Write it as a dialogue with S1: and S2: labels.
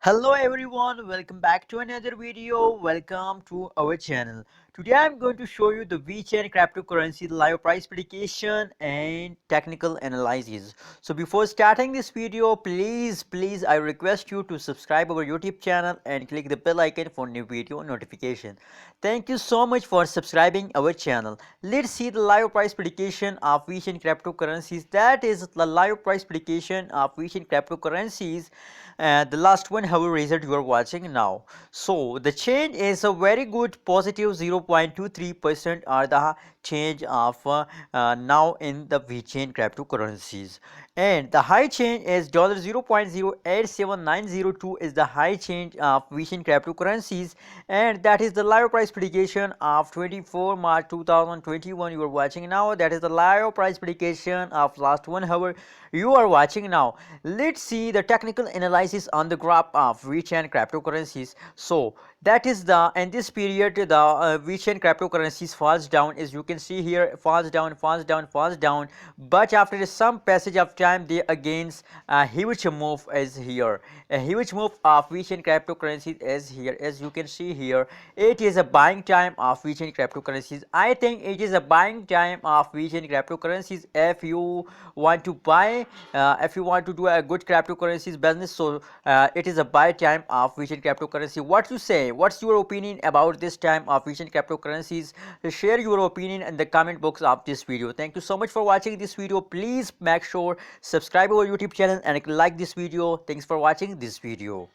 S1: Hello everyone, welcome back to another video. Welcome to our channel. Today I'm going to show you the Vechain cryptocurrency live price prediction and technical analysis. So before starting this video, please I request you to subscribe our YouTube channel and click the bell icon for new video notification. Thank you so much for subscribing our channel. Let's see the live price prediction of Vechain cryptocurrencies. That is the live price prediction of Vechain cryptocurrencies. The last 1 hour result you are watching now. So the change is a very good positive 0.23% are the change of now in the VeChain cryptocurrencies, and the high change is $0.087902 is the high change of VeChain cryptocurrencies, and that is the live price prediction of 24 March 2021 you are watching now. That is the live price prediction of last 1 hour you are watching now. Let's see the technical analysis on the graph of VeChain cryptocurrencies. So that is the in this period the VeChain cryptocurrencies falls down, as you can see here, falls down, but after some passage of time they again a huge move is here. A huge move of VeChain cryptocurrencies is here, as you can see here. It is a buying time of VeChain cryptocurrencies. I think it is a buying time of VeChain cryptocurrencies if you want to buy, if you want to do a good cryptocurrencies business. So it is a buy time of VeChain cryptocurrency. What you say? What's your opinion about this time of VeChain cryptocurrencies? Share your opinion in the comment box of this video. Thank you so much for watching this video. Please make sure subscribe our YouTube channel and like this video. Thanks for watching this video.